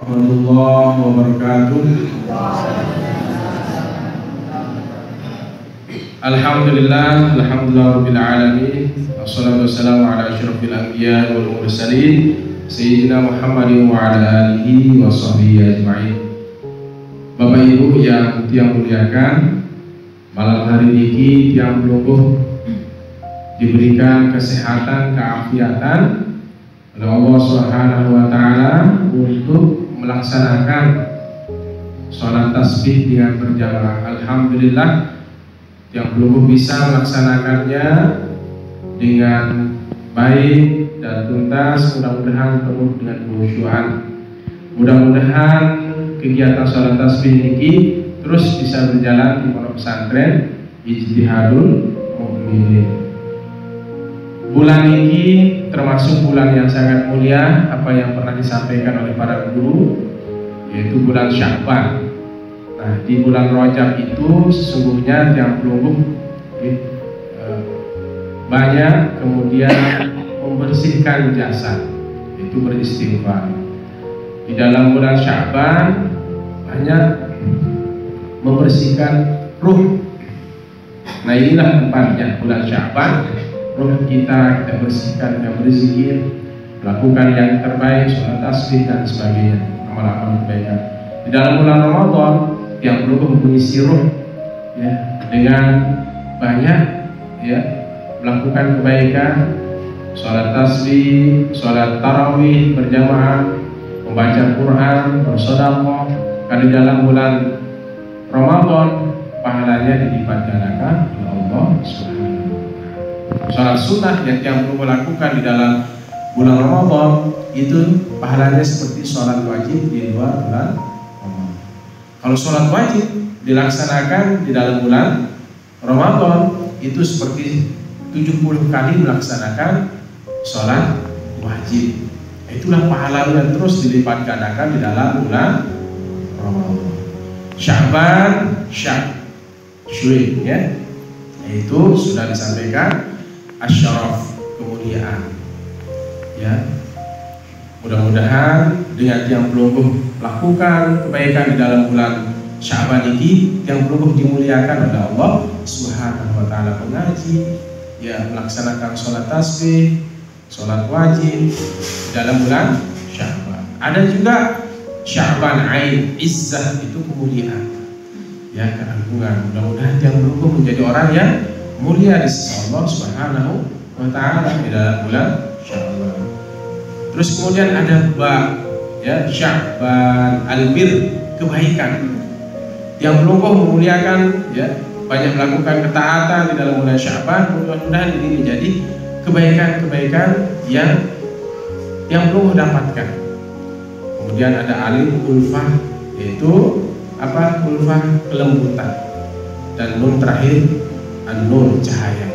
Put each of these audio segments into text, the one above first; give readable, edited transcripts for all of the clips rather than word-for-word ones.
Warahmatullahi wabarakatuh. Alhamdulillah rabbil alamin. Wassalatu wassalamu ala asyrofil anbiya wal mursalin Sayyidina Muhammadin wa ala alihi wa sahbihi ajma'in. Bapak Ibu yang muliakan, malam hari ini tiang pelungguh diberikan kesehatan, keafiatan oleh Allah Subhanahu wa taala untuk melaksanakan sholat tasbih dengan berjamaah. Alhamdulillah yang belum bisa melaksanakannya dengan baik dan tuntas, mudah-mudahan penuh dengan khusyuan. Mudah-mudahan kegiatan sholat tasbih ini terus bisa berjalan di pondok pesantren Ijtihadul Mu'minin. Bulan ini termasuk bulan yang sangat mulia, apa yang pernah disampaikan oleh para guru, yaitu bulan Sya'ban. Nah, di bulan Rajab itu sesungguhnya tiang pelungguh banyak kemudian membersihkan jasad, yaitu beristighfar. Di dalam bulan Sya'ban banyak membersihkan ruh. Nah, inilah tempatnya bulan Sya'ban. Ruh kita bersihkan dengan berzikir, melakukan yang terbaik, sholat tasbih dan sebagainya, amal-amal kebaikan. Di dalam bulan Ramadan yang perlu mengisi ruh ya, dengan banyak ya, melakukan kebaikan, sholat tasbih, sholat tarawih berjamaah, membaca Quran, bersedekah. Karena di dalam bulan Ramadan pahalanya dilipat gandakan oleh Allah Subhanahu. Sholat sunnah yang perlu melakukan di dalam bulan Ramadan itu pahalanya seperti sholat wajib di luar bulan Ramadan. Kalau sholat wajib dilaksanakan di dalam bulan Ramadan itu seperti 70 kali melaksanakan sholat wajib. Itulah pahala yang terus dilipat gandakan di dalam bulan Ramadan. Sya'ban, Syawal, ya, itu sudah disampaikan. Asyaraf, kemuliaan ya. Mudah-mudahan dengan yang pelungguh lakukan kebaikan di dalam bulan Sya'ban ini, yang pelungguh dimuliakan oleh Allah Subhanahu wa taala, mengaji ya, melaksanakan sholat tasbih, sholat wajib di dalam bulan Sya'ban. Ada juga Sya'ban Ain, Izzah, itu kemuliaan ya, keagungan. Mudah-mudahan yang pelungguh menjadi orang yang mulia di sisi Allah Subhanahu wa taala di dalam bulan Sya'ban. Terus kemudian ada ya, Sya'ban al-bir, kebaikan. Yang pelungguh memuliakan ya, banyak melakukan ketaatan di dalam bulan Sya'ban. Mudah-mudahan ini menjadi kebaikan-kebaikan yang pelungguh dapatkan. Kemudian ada alif ulfah, yaitu apa? Ulfah, kelembutan, dan nun terakhir an-nur, cahaya.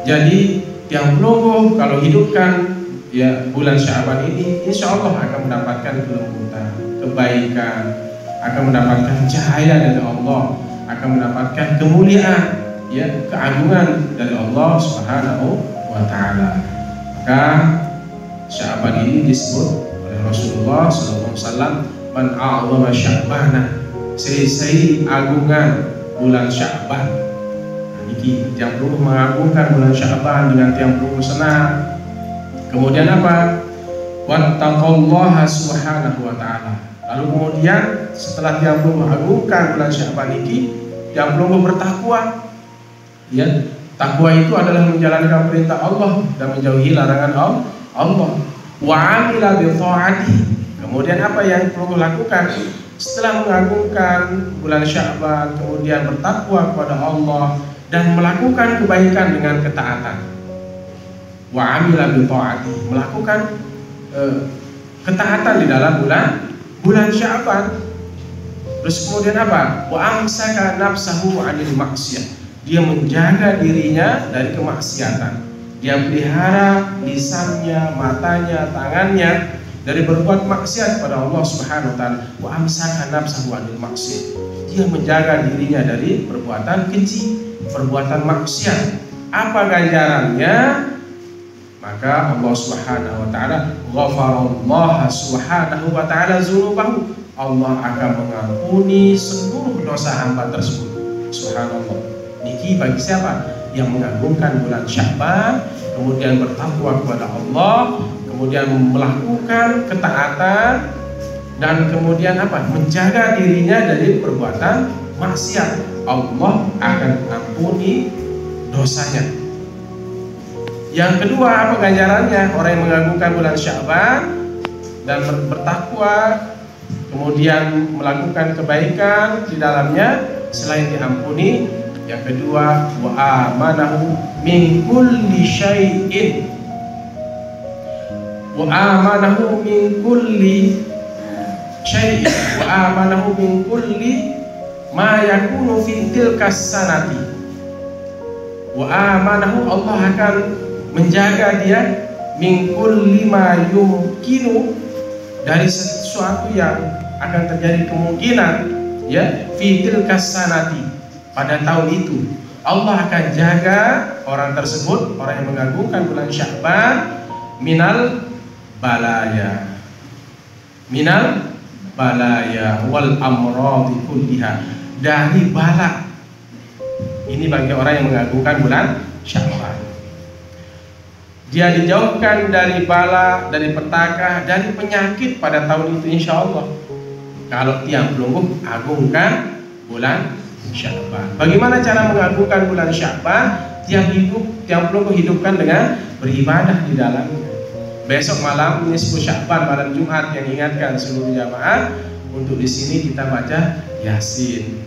Jadi yang pelungguh kalau hidupkan ya bulan Sya'ban ini, insya Allah akan mendapatkan kelembutan, kebaikan, akan mendapatkan cahaya dari Allah, akan mendapatkan kemuliaan ya, keagungan dari Allah Subhanahu wa taala. Maka Sya'ban ini disebut oleh Rasulullah SAW, man a'zama Sya'bana, seisi agungan bulan Sya'ban. Yang perlu mengagungkan bulan Sya'ban dengan yang perlu senang. Kemudian apa? Wattaqallaha subhanahu wa ta'ala. Lalu kemudian setelah yang perlu mengagungkan bulan Sya'ban ini, yang perlu bertakwa ya. Takwa itu adalah menjalankan perintah Allah dan menjauhi larangan Allah. Wa amila bi ta'ati. Kemudian apa yang perlu lakukan setelah mengagungkan bulan Sya'ban, kemudian bertakwa kepada Allah dan melakukan kebaikan dengan ketaatan. Wa amila bi ta'ati, melakukan ketaatan di dalam bulan Sya'ban. Terus kemudian apa? Wa amsaka nafsahu 'anil maksiyah, dia menjaga dirinya dari kemaksiatan. Dia pelihara lisannya, matanya, tangannya dari berbuat maksiat pada Allah Subhanahu wa taala. Wa amsaka nafsahu 'anil maksiyah, dia menjaga dirinya dari perbuatan keji, perbuatan maksiat. Apa ganjarannya? maka Allah Subhanahu wa taala ghafarallahu subhanahu wa taala dzunubahu, Allah akan mengampuni seluruh dosa hamba tersebut. Subhanallah. Niki bagi siapa yang mengagungkan bulan Sya'ban, kemudian bertakwa kepada Allah, kemudian melakukan ketaatan, dan kemudian menjaga dirinya dari perbuatan maksiat, Allah akan ampuni dosanya. Yang kedua, apa ganjarannya? Orang yang mengagungkan bulan Sya'ban dan bertakwa, kemudian melakukan kebaikan di dalamnya, selain diampuni, yang kedua, wa amanahu min kulli syai'in, wa amanahu min kulli syai'in, wa amanahu min kulli ma yakunu fi tilkas sanati. Wa amanahu, Allah akan menjaga dia min kulli ma yumkinu, dari sesuatu yang akan terjadi kemungkinan, ya, fi tilkas sanati, pada tahun itu. Allah akan jaga orang tersebut, orang yang mengagungkan bulan Sya'ban, minal balaya, minal balaya wal amradi kulliha, dari bala. Ini bagi orang yang mengagungkan bulan Sya'ban. Dia dijauhkan dari bala, dari petaka, dari penyakit pada tahun itu, insya Allah. Kalau tiang pelungguh agungkan bulan Sya'ban. Bagaimana cara mengagungkan bulan Sya'ban? Tiang pelungguh hidupkan dengan beribadah di dalamnya. Besok malam nisfu Sya'ban, malam Jumat, yang ingatkan seluruh jamaah untuk di sini kita baca Yasin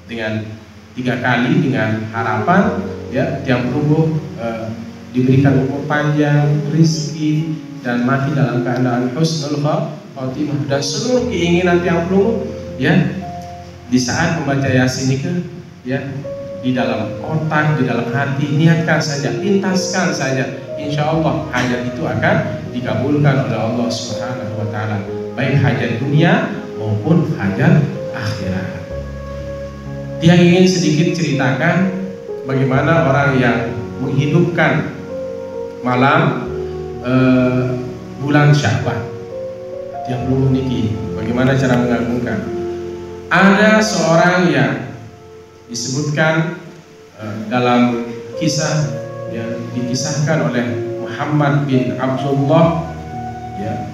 dengan 3 kali, dengan harapan, ya, tiang pelungguh diberikan umur panjang, rizki, dan mati dalam keadaan husnul khatimah. Dan seluruh keinginan tiang pelungguh, ya, di saat membaca Yasin itu, ya, di dalam otak, di dalam hati, niatkan saja, lintaskan saja, insya Allah hajat itu akan dikabulkan oleh Allah Subhanahu wa taala, baik hajat dunia maupun hajat akhirat. Dia ingin sedikit ceritakan bagaimana orang yang menghidupkan malam bulan Sya'ban, tiang pelungguh niki, bagaimana cara mengagungkan. Ada seorang yang disebutkan dalam kisah yang dikisahkan oleh Muhammad bin Abdullah, ya,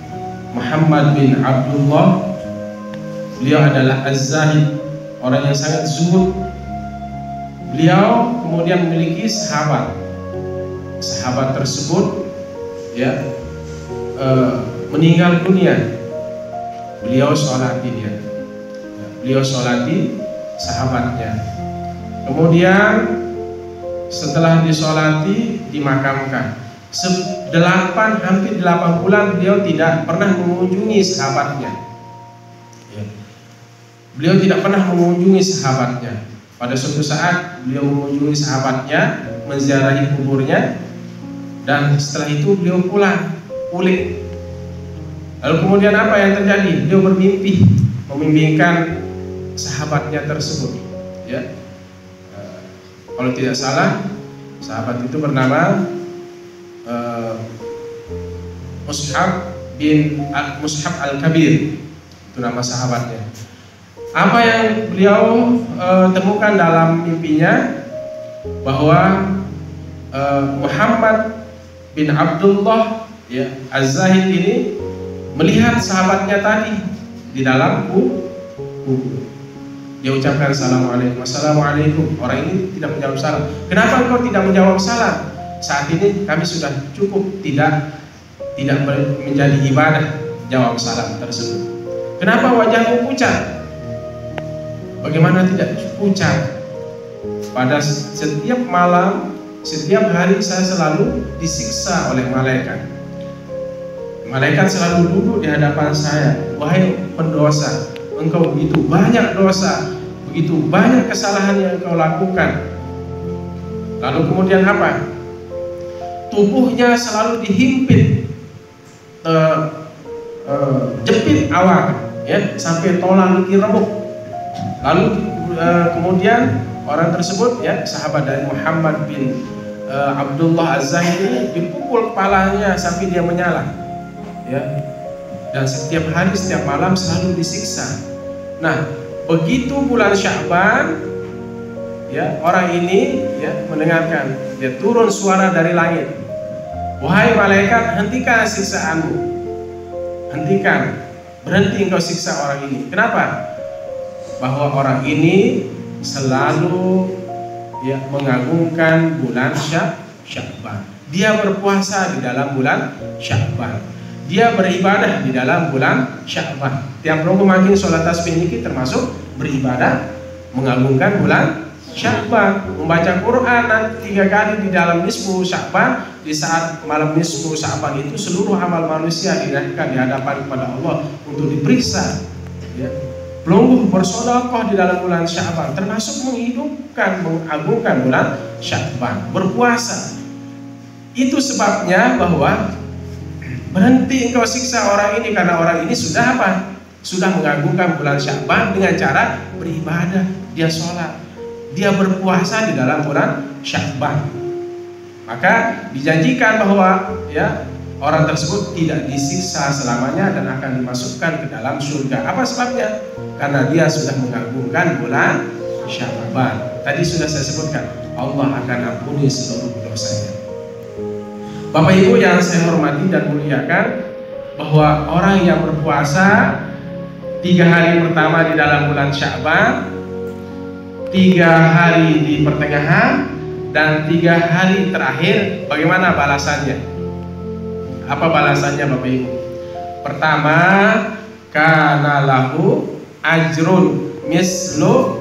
Muhammad bin Abdullah. Beliau adalah az-zahid, orang yang sangat zuhud. Beliau kemudian memiliki sahabat. Sahabat tersebut, ya, meninggal dunia. Beliau sholati dia, beliau sholati sahabatnya. Kemudian setelah disolati dimakamkan. 8 bulan beliau tidak pernah mengunjungi sahabatnya, ya. Beliau tidak pernah mengunjungi sahabatnya. Pada suatu saat beliau mengunjungi sahabatnya, menziarahi kuburnya, dan setelah itu beliau pulih. Lalu kemudian apa yang terjadi? Beliau bermimpi memimpikan sahabatnya tersebut, ya. Kalau tidak salah, sahabat itu bernama Mushab Al-Kabir, itu nama sahabatnya. Apa yang beliau temukan dalam mimpinya, bahwa Muhammad bin Abdullah, ya, Az-Zahid ini melihat sahabatnya tadi di dalam kubur. Dia ucapkan assalamualaikum, assalamualaikum. Orang ini tidak menjawab salam. Kenapa engkau tidak menjawab salam? Saat ini kami sudah cukup, tidak menjadi ibadah jawab salam tersebut. Kenapa wajahmu pucat? Bagaimana tidak pucat? Pada setiap malam, setiap hari saya selalu disiksa oleh malaikat. Malaikat selalu duduk di hadapan saya. Wahai pendosa, engkau begitu banyak dosa, begitu banyak kesalahan yang engkau lakukan. Lalu kemudian apa? Tubuhnya selalu dihimpit, jepit awak, ya, sampai tulang diremuk. Lalu kemudian orang tersebut, ya, sahabat dari Muhammad bin Abdullah Az-Zahiri dipukul kepalanya sampai dia menyala, ya. Dan setiap hari, setiap malam selalu disiksa. Nah, begitu bulan Sya'ban, ya, orang ini, ya, mendengarkan, dia turun suara dari langit, wahai malaikat, hentikan siksaanmu, hentikan, berhenti engkau siksa orang ini. Kenapa? Bahwa orang ini selalu, ya, mengagungkan bulan Sya'ban. Dia berpuasa di dalam bulan Sya'ban. Dia beribadah di dalam bulan Sya'ban. Tiap makin sholat tasbih ini termasuk beribadah mengagungkan bulan Sya'ban. Membaca Quran 3 kali di dalam nisfu Sya'ban. Di saat malam nisfu Sya'ban itu seluruh amal manusia dinaikkan di hadapan kepada Allah untuk diperiksa, ya. Pelungguh bersedekah di dalam bulan Sya'ban termasuk menghidupkan, mengagungkan bulan Sya'ban, berpuasa. Itu sebabnya bahwa berhenti engkau siksa orang ini, karena orang ini sudah apa? Sudah mengagungkan bulan Sya'ban dengan cara beribadah. Dia sholat, dia berpuasa di dalam bulan Sya'ban. Maka dijanjikan bahwa, ya, orang tersebut tidak disiksa selamanya dan akan dimasukkan ke dalam surga. Apa sebabnya? Karena dia sudah mengagungkan bulan Sya'ban. Tadi sudah saya sebutkan, Allah akan ampuni seluruh dosanya. Bapak Ibu yang saya hormati dan muliakan, bahwa orang yang berpuasa 3 hari pertama di dalam bulan Sya'ban, 3 hari di pertengahan, dan 3 hari terakhir, bagaimana balasannya? Apa balasannya Bapak Ibu? Pertama, kana lahu ajrun mislu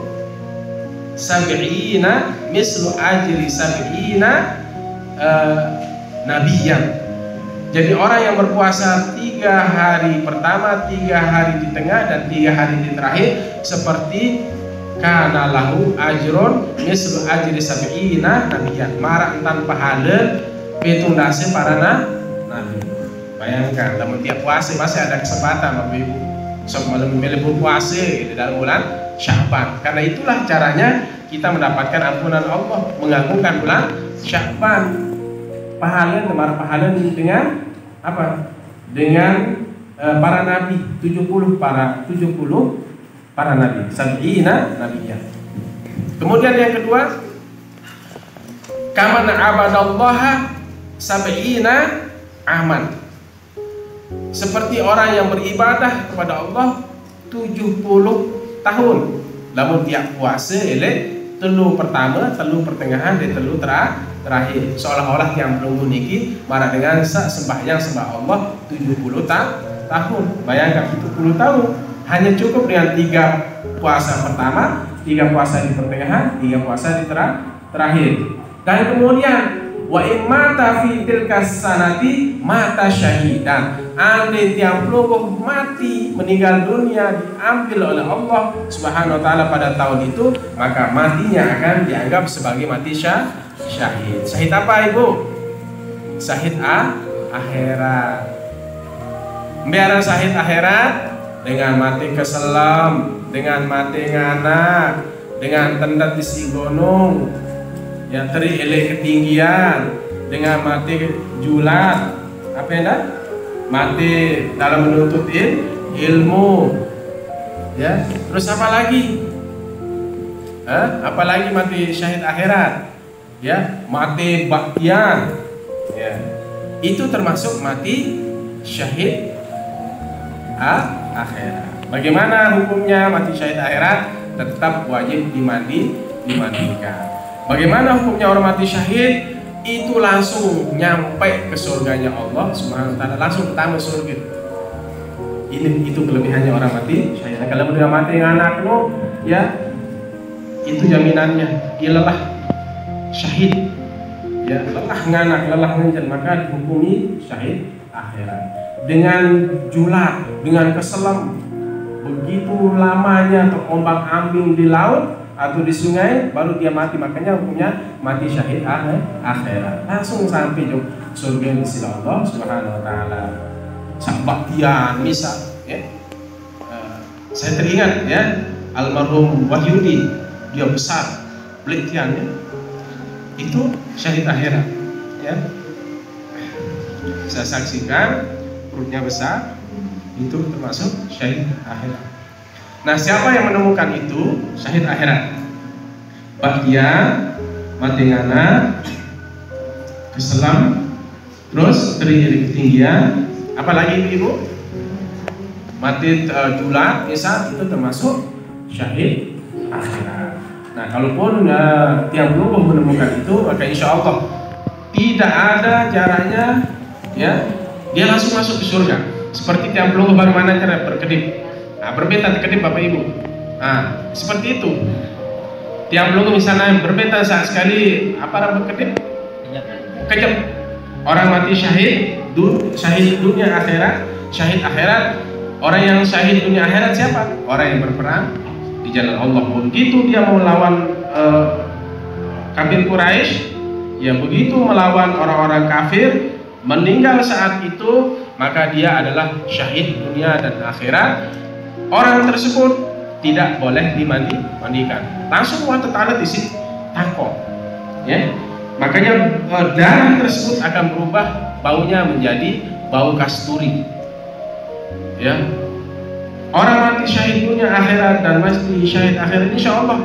ajri sab'ina nabiyan. Jadi orang yang berpuasa 3 hari pertama, 3 hari di tengah, dan 3 hari di terakhir, seperti kana lahu ajrun mislu ajri sab'ina nabiyan, marak tanpa pahala petundase para nabi. Bayangkan, dalam tiap puasa masih ada kesempatan Bapak Ibu malam memilih berpuasa di dalam bulan Sya'ban. Karena itulah caranya kita mendapatkan ampunan Allah, mengagungkan bulan Sya'ban. Pahala dengan apa? Dengan para nabi, 70 para nabi, sab'ina nabiyyan. Kemudian yang kedua, kaman abadallaha sab'ina aman. Seperti orang yang beribadah kepada Allah 70 tahun. Namun tiap puasa telu pertama, telu pertengahan, dan telu terakhir. Seolah-olah yang belum niki marah dengan sembahyang sembah Allah 70 tahun. Bayangkan 70 tahun hanya cukup dengan 3 puasa pertama, 3 puasa di pertengahan, 3 puasa di terakhir. Dan kemudian wa imata fi tilka sanati mata syahidan. Andai tiang pelungguh mati, meninggal dunia, diambil oleh Allah Subhanahu wa taala pada tahun itu, maka matinya akan dianggap sebagai mati syahid. Syahid apa Ibu? Syahid akhirat. Biara syahid akhirat dengan mati keselam, dengan mati nganak, dengan tendat di si gunung, yang teri elek ketinggian, dengan mati julat, apa yang dah? Mati dalam menuntut ilmu, ya. Terus apa lagi? Apalagi mati syahid akhirat, ya. Mati baktian, ya. Itu termasuk mati syahid akhirat. Bagaimana hukumnya mati syahid akhirat? Tetap wajib dimandikan. Bagaimana hukumnya orang mati syahid? Itu langsung nyampe ke surganya Allah Subhanahu wa taala, langsung pertama surga. Itu kelebihannya orang mati syahid. Kalau udah mati anak lo, ya, itu jaminannya dia lelah syahid, ya, lelah nganak, lelah ngenjen, maka dihukumi syahid akhirat. Dengan julat, dengan keselam, begitu lamanya terombang-ambing di laut atau di sungai, baru dia mati. Makanya hukumnya mati syahid akhirat, langsung sampai surga di sisi Allah Subhanahu wa taala. Sabaktian misal, ya. Saya teringat, ya, almarhum Wahyudi, dia besar pelitiannya. itu syahid akhirat. Ya, saya saksikan perutnya besar, itu termasuk syahid akhirat. Nah, siapa yang menemukan itu syahid akhirat? Bakia, mati ngana, keselam, terus terdiri ketinggian, apalagi ibu? Mati julat, misal, itu termasuk syahid akhirat. Nah, kalaupun tiang pelungguh menemukan itu, maka insya Allah tidak ada jaraknya, ya, dia langsung masuk ke surga. Seperti tiang pelungguh bagaimana cara berkedip. Nah, berbeda kedip Bapak Ibu. Nah, seperti itu. Tiang pelungguh misalnya berbeda saat sekali apa berkedip? Kejap. Orang mati syahid, syahid dunia akhirat, syahid akhirat. Orang yang syahid dunia akhirat siapa? Orang yang berperang di jalan Allah. Begitu dia melawan kafir Quraisy, ya begitu melawan orang-orang kafir, meninggal saat itu, maka dia adalah syahid dunia dan akhirat. Orang tersebut tidak boleh dimandikan, langsung waktu tanah di situ tangkok, ya. Makanya darah tersebut akan berubah baunya menjadi bau kasturi, ya. Orang mati syahid dunia akhirat dan mati syahid akhirat, insya Allah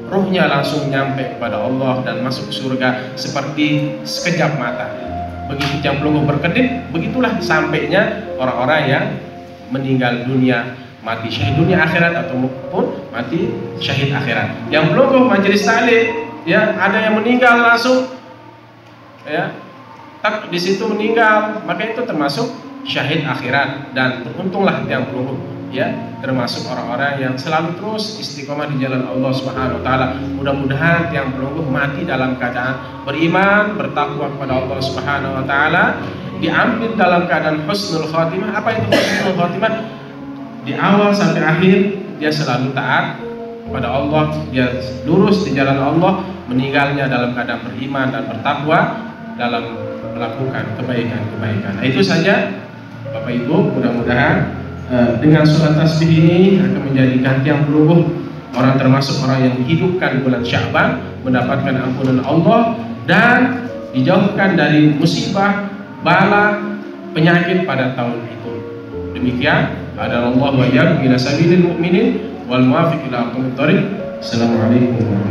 ruhnya langsung nyampe kepada Allah dan masuk surga seperti sekejap mata. Begitu jam pelungguh berkedip, begitulah sampainya orang-orang yang meninggal dunia, mati syahid dunia akhirat ataupun mati syahid akhirat. Yang pelungguh majelis taklim, ya, ada yang meninggal langsung, ya, tak di situ meninggal, maka itu termasuk syahid akhirat. Dan beruntunglah yang pelungguh, ya, termasuk orang-orang yang selalu terus istiqomah di jalan Allah Subhanahu wa taala. Mudah-mudahan yang pelungguh mati dalam keadaan beriman, bertakwa kepada Allah Subhanahu wa taala, diambil dalam keadaan husnul khatimah. Apa itu husnul khatimah? Di awal sampai akhir dia selalu taat kepada Allah, dia lurus di jalan Allah, meninggalnya dalam keadaan beriman dan bertakwa dalam melakukan kebaikan-kebaikan. Nah, itu saja Bapak Ibu, mudah-mudahan dengan sholat tasbih ini akan menjadikan tiang pelungguh orang termasuk orang yang menghidupkan bulan Sya'ban, mendapatkan ampunan Allah dan dijauhkan dari musibah, bala, penyakit pada tahun itu. Demikian, hadallahu wa iyyakum ila sabilil mu'minin wal muwaffiq ila aqwamit thoriq. Assalamualaikum warahmatullahi wabarakatuh.